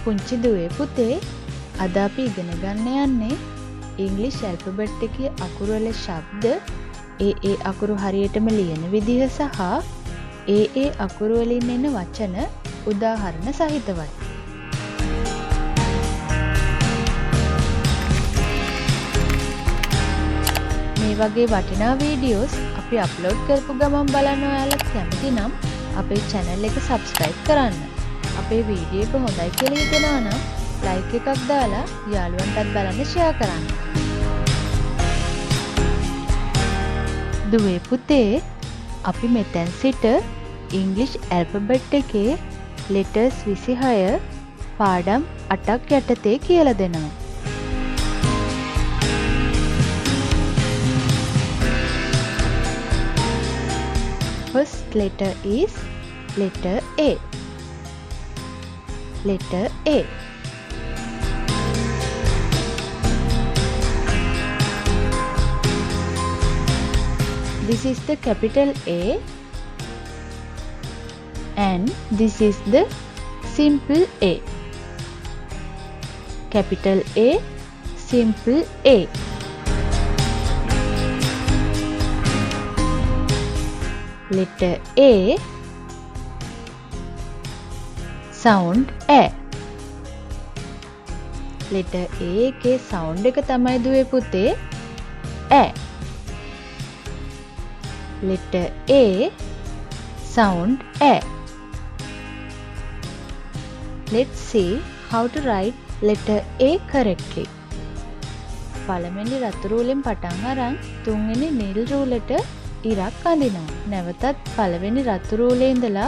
පුංචි දුවේ පුතේ අද අපි ඉගෙන ගන්න යන්නේ ඉංග්‍රීසි ඇල්ෆබෙට් එකේ අකුරු වල ශබ්ද ඒ අකුරු හරියටම ලියන විදිහ සහ ඒ අකුරු වලින් එන වචන උදාහරණ සහිතවයි. මේ වගේ වටිනා වීඩියෝස් අපි අප්ලෝඩ් කරපු ගමන් බලන්න ඔයාලා කැමති නම් අපේ channel එක subscribe කරන්න. අපේ වීඩියෝ එක හොඳයි කියලා හිතෙනවා නම් like එකක් දාලා යාළුවන්ටත් බලන්න share කරන්න. දුවේ පුතේ අපි මෙතෙන් සිට ඉංග්‍රීසි ඇල්ෆබෙට් එකේ letters 26 පාඩම් 8ක් යටතේ කියලා දෙනවා. First letter is letter A. Letter A. This is the capital A and this is the simple A. Capital A, simple A. Letter A, sound A. Letter A के sound එක තමයි දුවේ පුතේ A. Letter A, sound A. Let's see how to write letter A correctly. පළවෙනි රතු රූලෙන් පටන් අරන් තුන්වෙනි නිල් රූලට ඉරක් අඳිනවා. නැවතත් පළවෙනි රතු රූලේ ඉඳලා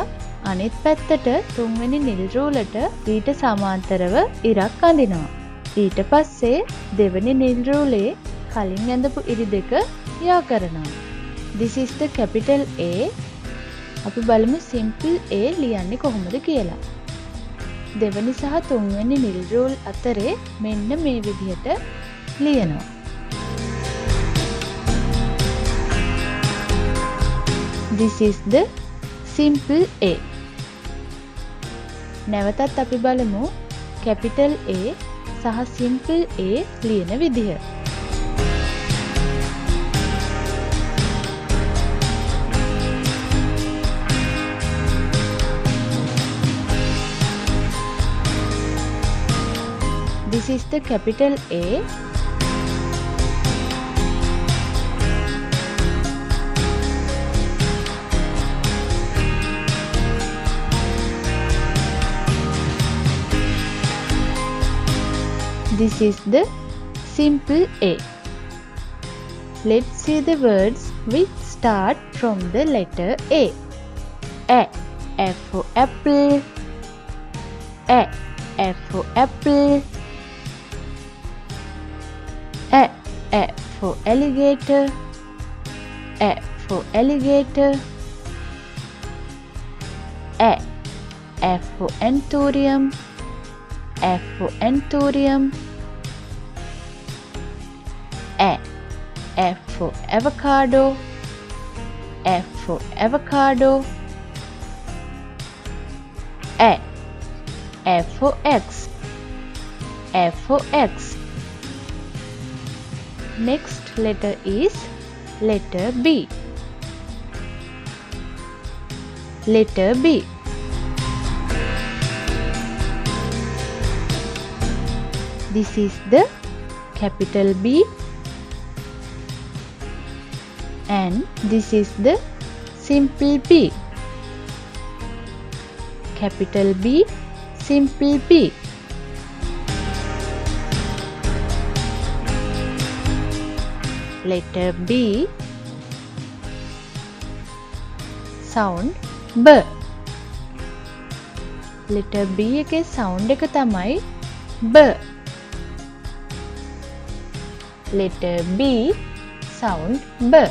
අනිත් පැත්තට තුන්වෙනි නිල් රූලට ඊට සමාන්තරව ඉරක් අඳිනවා. ඊට පස්සේ දෙවෙනි නිල් රූලේ කලින් ඇඳපු ඉරි දෙක යා කරනවා. This is the capital A. අපි බලමු simple A ලියන්නේ කොහොමද කියලා. දෙවෙනි සහ තුන්වෙනි නිල් රූල් අතරේ මෙන්න මේ විදිහට ලියනවා. This is the simple A. නැවතත් අපි බලමු capital A සහ simple A ලියන විදිහ. This is the capital A. This is the simple A. Let's see the words which start from the letter A. A. F for apple. A. F for apple. A. A for alligator. A for alligator. A. F for anthurium. F for anthurium. A. F for avocado. F for avocado. A. F for X. F for X. Next letter is letter B. Letter B. This is the capital B and this is the simple B. Capital B, simple B. Letter B, sound B. Letter B එකේ sound එක තමයි B. Letter B, sound B.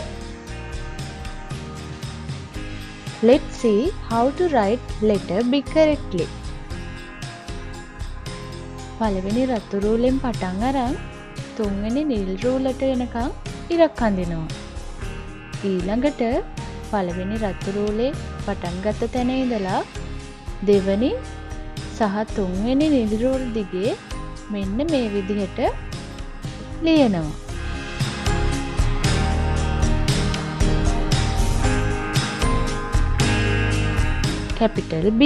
Let's see how to write letter B correctly. පළවෙනි රතු රූලෙන් පටන් අරන් තුන්වෙනි නිල් රූලට එනකම් ඉරක් අඳිනවා. ඊළඟට පළවෙනි රතු රූලේ පටන් ගත්ත තැන ඉඳලා දෙවනි සහ තුන්වෙනි නිල් රූල් දිගේ මෙන්න මේ විදිහට ලියනවා. Capital B.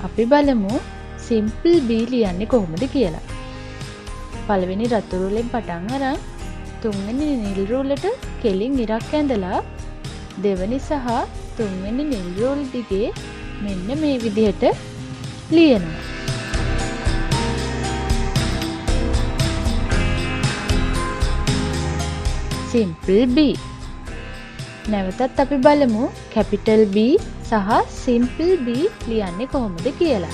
අපි බලමු සිම්පල් B ලියන්නේ කොහොමද කියලා. පළවෙනි රතු රූලෙන් පටන් අරන් තුන්වෙනි නිල් රූලට කෙලින් ඉරක් ඇඳලා දෙවෙනි සහ තුන්වෙනි නිල් රූල් දිගේ මෙන්න මේ විදිහට ලියනවා. Simple B. නැවතත් අපි බලමු කැපිටල් B සහ සිම්පල් B ලියන්නේ කොහොමද කියලා.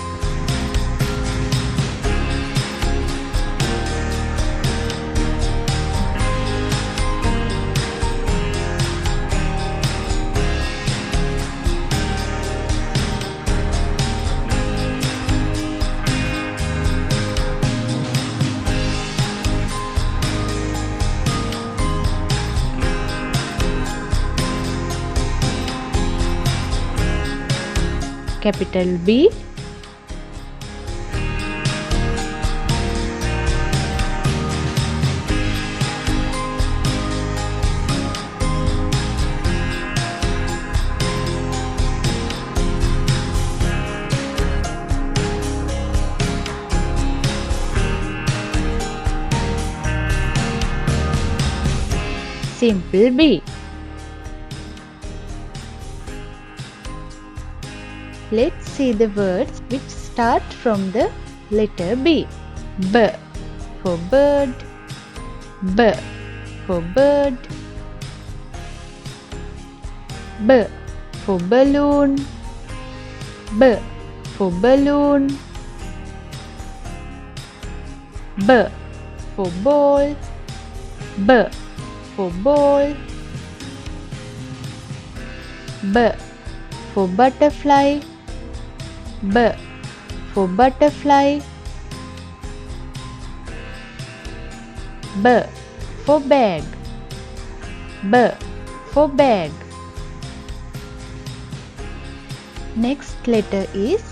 Capital B, simple B. Let's see the words which start from the letter B. B for bird, B for bird, B for balloon, B for balloon, B for ball, B for ball, B for butterfly, B for butterfly, B for bag, B for bag. Next letter is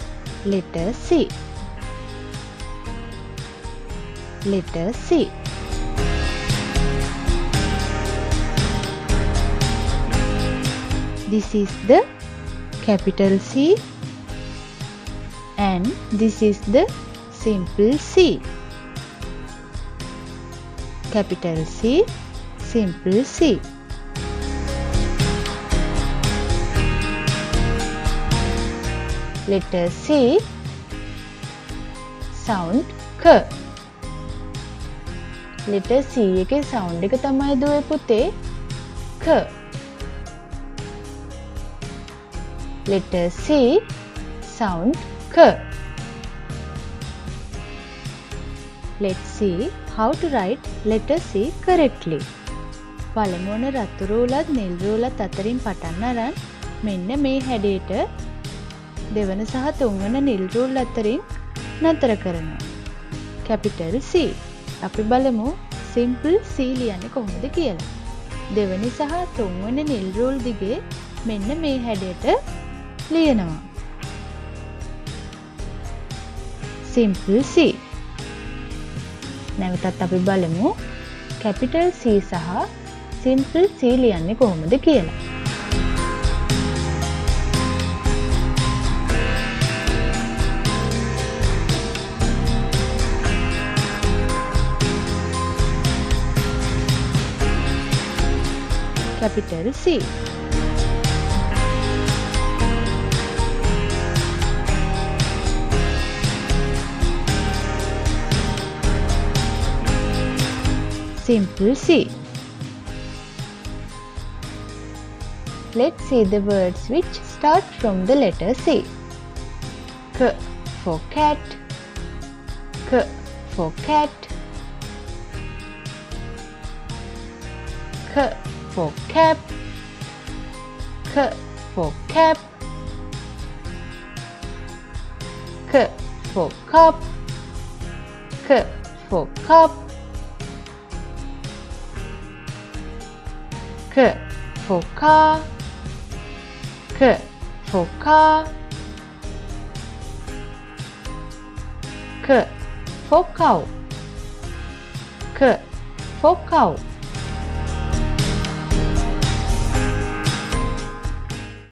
letter C. Letter C. This is the capital C and this is the simple C. Capital C, simple C. Letter C sound K. Letter C එකේ sound එක තමයි දුවේ පුතේ K. Letter C sound K. Let's see how to write letter C correctly. පළමුවන රතු රූලත් නිල් රූලත් අතරින් පටන් අරන් මෙන්න මේ හැඩයට දෙවන සහ තුන්වන නිල් රූල් අතරින් නතර කරනවා. Capital C. අපි බලමු simple C ලියන්නේ කොහොමද කියලා. දෙවනි සහ තුන්වන නිල් රූල් දිගේ මෙන්න මේ හැඩයට ලියනවා. Simple C. නැවතත් අපි බලමු capital C සහ simple C ලියන්නේ කොහොමද කියලා. Capital C. Simple C. Let's see the words which start from the letter C. K for cat, K for cat, K for cap, K for cap, K for cup, K for cup, K for car, K for car, K for cow. K for cow.